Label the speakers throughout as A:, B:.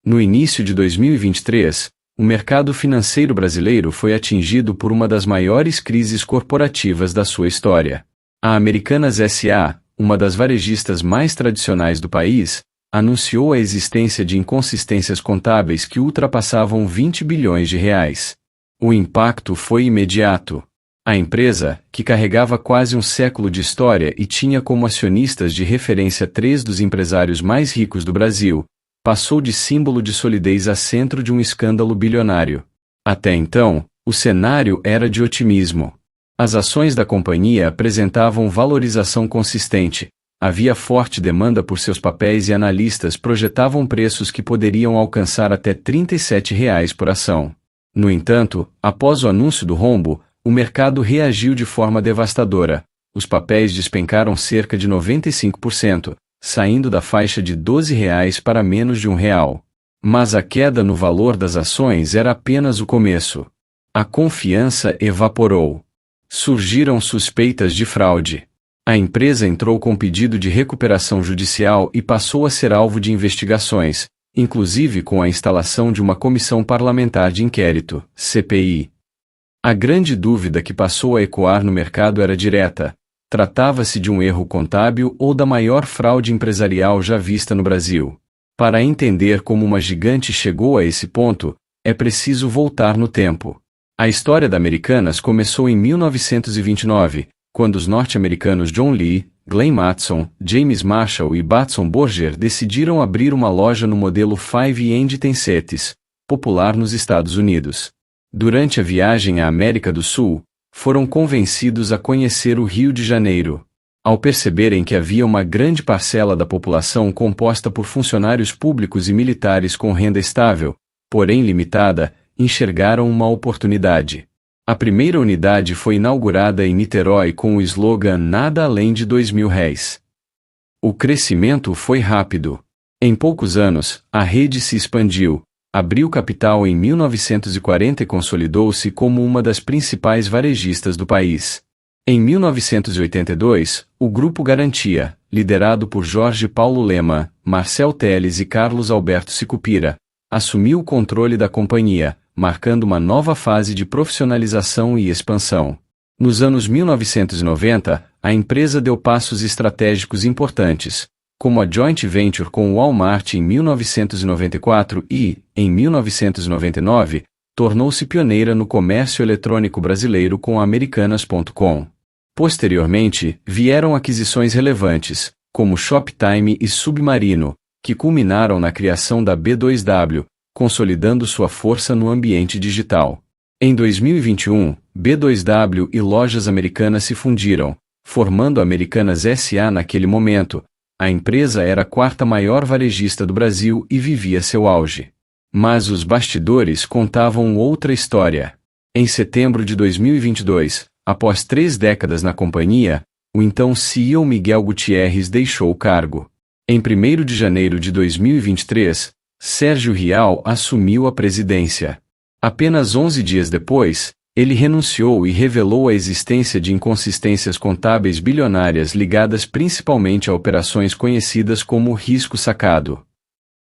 A: No início de 2023, o mercado financeiro brasileiro foi atingido por uma das maiores crises corporativas da sua história. A Americanas S.A., uma das varejistas mais tradicionais do país, anunciou a existência de inconsistências contábeis que ultrapassavam 20 bilhões de reais. O impacto foi imediato. A empresa, que carregava quase um século de história e tinha como acionistas de referência três dos empresários mais ricos do Brasil, passou de símbolo de solidez a centro de um escândalo bilionário. Até então, o cenário era de otimismo. As ações da companhia apresentavam valorização consistente, havia forte demanda por seus papéis e analistas projetavam preços que poderiam alcançar até R$ 37 por ação. No entanto, após o anúncio do rombo, o mercado reagiu de forma devastadora. Os papéis despencaram cerca de 95%, saindo da faixa de R$ 12 para menos de R$ 1. Mas a queda no valor das ações era apenas o começo. A confiança evaporou. Surgiram suspeitas de fraude. A empresa entrou com pedido de recuperação judicial e passou a ser alvo de investigações, inclusive com a instalação de uma comissão parlamentar de inquérito, CPI. A grande dúvida que passou a ecoar no mercado era direta: tratava-se de um erro contábil ou da maior fraude empresarial já vista no Brasil? Para entender como uma gigante chegou a esse ponto, é preciso voltar no tempo. A história da Americanas começou em 1929, quando os norte-americanos John Lee, Glenn Mattson, James Marshall e Batson Borger decidiram abrir uma loja no modelo Five and Ten Cities, popular nos Estados Unidos. Durante a viagem à América do Sul, foram convencidos a conhecer o Rio de Janeiro. Ao perceberem que havia uma grande parcela da população composta por funcionários públicos e militares com renda estável, porém limitada, enxergaram uma oportunidade. A primeira unidade foi inaugurada em Niterói com o slogan Nada além de R$ 2.000. O crescimento foi rápido. Em poucos anos, a rede se expandiu, abriu capital em 1940 e consolidou-se como uma das principais varejistas do país. Em 1982, o Grupo Garantia, liderado por Jorge Paulo Lema, Marcel Teles e Carlos Alberto Sicupira, assumiu o controle da companhia, marcando uma nova fase de profissionalização e expansão. Nos anos 1990, a empresa deu passos estratégicos importantes, como a joint venture com o Walmart em 1994 e, em 1999, tornou-se pioneira no comércio eletrônico brasileiro com a Americanas.com. Posteriormente, vieram aquisições relevantes, como Shoptime e Submarino, que culminaram na criação da B2W, consolidando sua força no ambiente digital. Em 2021, B2W e Lojas Americanas se fundiram, formando a Americanas S.A. Naquele momento, a empresa era a quarta maior varejista do Brasil e vivia seu auge. Mas os bastidores contavam outra história. Em setembro de 2022, após 3 décadas na companhia, o então CEO Miguel Gutierrez deixou o cargo. Em 1º de janeiro de 2023, Sérgio Rial assumiu a presidência. Apenas 11 dias depois, ele renunciou e revelou a existência de inconsistências contábeis bilionárias ligadas principalmente a operações conhecidas como risco sacado.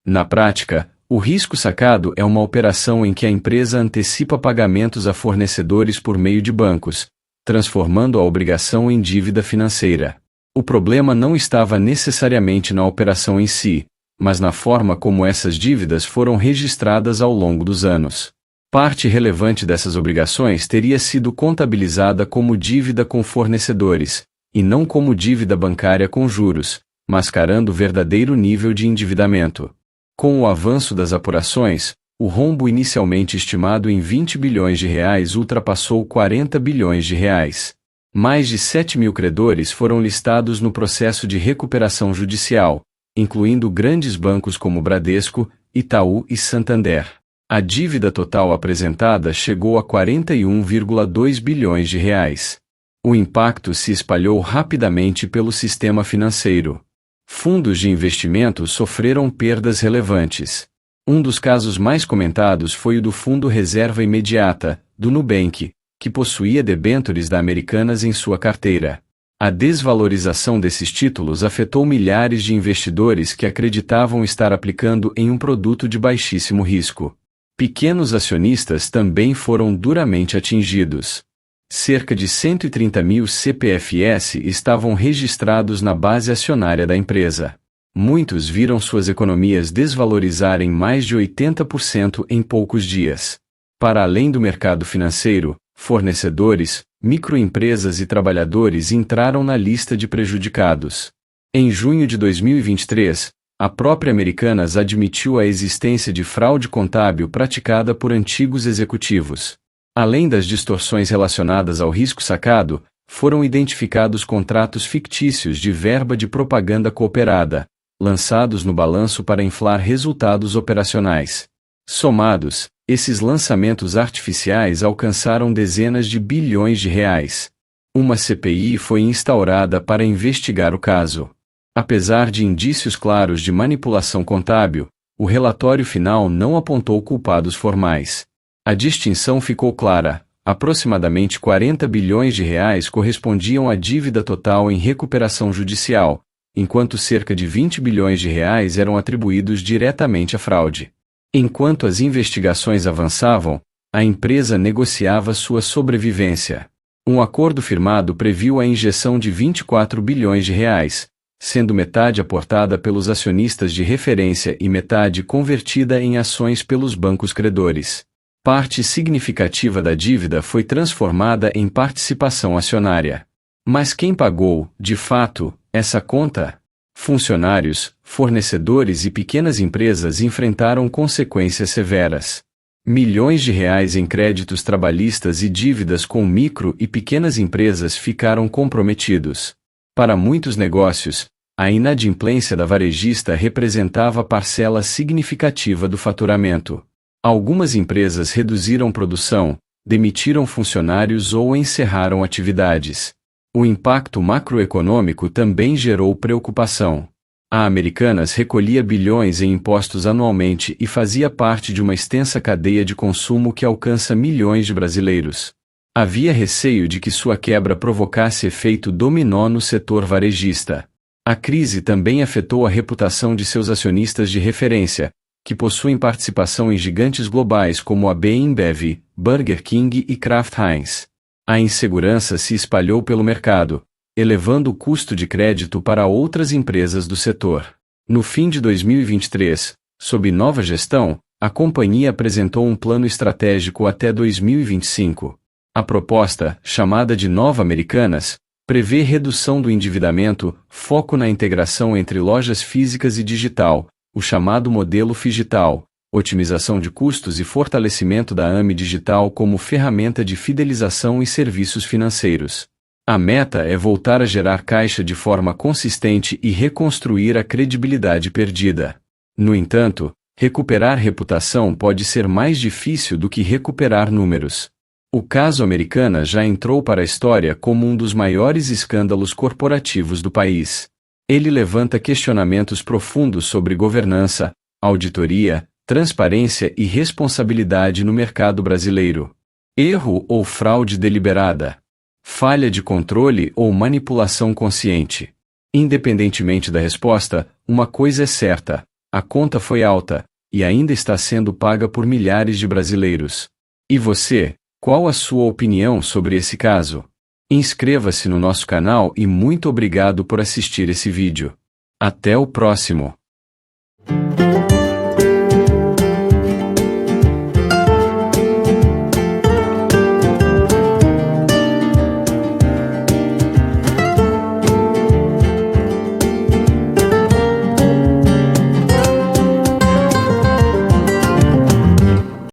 A: Na prática, o risco sacado é uma operação em que a empresa antecipa pagamentos a fornecedores por meio de bancos, transformando a obrigação em dívida financeira. O problema não estava necessariamente na operação em si, mas na forma como essas dívidas foram registradas ao longo dos anos. Parte relevante dessas obrigações teria sido contabilizada como dívida com fornecedores, e não como dívida bancária com juros, mascarando o verdadeiro nível de endividamento. Com o avanço das apurações, o rombo inicialmente estimado em 20 bilhões de reais ultrapassou 40 bilhões de reais. Mais de 7.000 credores foram listados no processo de recuperação judicial, incluindo grandes bancos como Bradesco, Itaú e Santander. A dívida total apresentada chegou a 41,2 bilhões de reais. O impacto se espalhou rapidamente pelo sistema financeiro. Fundos de investimento sofreram perdas relevantes. Um dos casos mais comentados foi o do Fundo Reserva Imediata, do Nubank, que possuía debêntures da Americanas em sua carteira. A desvalorização desses títulos afetou milhares de investidores que acreditavam estar aplicando em um produto de baixíssimo risco. Pequenos acionistas também foram duramente atingidos. Cerca de 130 mil CPFS estavam registrados na base acionária da empresa. Muitos viram suas economias desvalorizarem mais de 80% em poucos dias. Para além do mercado financeiro, fornecedores, microempresas e trabalhadores entraram na lista de prejudicados. Em junho de 2023, a própria Americanas admitiu a existência de fraude contábil praticada por antigos executivos. Além das distorções relacionadas ao risco sacado, foram identificados contratos fictícios de verba de propaganda cooperada, lançados no balanço para inflar resultados operacionais. Somados, esses lançamentos artificiais alcançaram dezenas de bilhões de reais. Uma CPI foi instaurada para investigar o caso. Apesar de indícios claros de manipulação contábil, o relatório final não apontou culpados formais. A distinção ficou clara: aproximadamente 40 bilhões de reais correspondiam à dívida total em recuperação judicial, enquanto cerca de 20 bilhões de reais eram atribuídos diretamente à fraude. Enquanto as investigações avançavam, a empresa negociava sua sobrevivência. Um acordo firmado previu a injeção de 24 bilhões de reais, sendo metade aportada pelos acionistas de referência e metade convertida em ações pelos bancos credores. Parte significativa da dívida foi transformada em participação acionária. Mas quem pagou, de fato, essa conta? Funcionários, fornecedores e pequenas empresas enfrentaram consequências severas. Milhões de reais em créditos trabalhistas e dívidas com micro e pequenas empresas ficaram comprometidos. Para muitos negócios, a inadimplência da varejista representava parcela significativa do faturamento. Algumas empresas reduziram produção, demitiram funcionários ou encerraram atividades. O impacto macroeconômico também gerou preocupação. A Americanas recolhia bilhões em impostos anualmente e fazia parte de uma extensa cadeia de consumo que alcança milhões de brasileiros. Havia receio de que sua quebra provocasse efeito dominó no setor varejista. A crise também afetou a reputação de seus acionistas de referência, que possuem participação em gigantes globais como a B&B, Burger King e Kraft Heinz. A insegurança se espalhou pelo mercado, elevando o custo de crédito para outras empresas do setor. No fim de 2023, sob nova gestão, a companhia apresentou um plano estratégico até 2025. A proposta, chamada de Nova Americanas, prevê redução do endividamento, foco na integração entre lojas físicas e digital, o chamado modelo Figital, otimização de custos e fortalecimento da AME Digital como ferramenta de fidelização e serviços financeiros. A meta é voltar a gerar caixa de forma consistente e reconstruir a credibilidade perdida. No entanto, recuperar reputação pode ser mais difícil do que recuperar números. O caso Americanas já entrou para a história como um dos maiores escândalos corporativos do país. Ele levanta questionamentos profundos sobre governança, auditoria, transparência e responsabilidade no mercado brasileiro. Erro ou fraude deliberada? Falha de controle ou manipulação consciente? Independentemente da resposta, uma coisa é certa: a conta foi alta, e ainda está sendo paga por milhares de brasileiros. E você, qual a sua opinião sobre esse caso? Inscreva-se no nosso canal e muito obrigado por assistir esse vídeo. Até o próximo!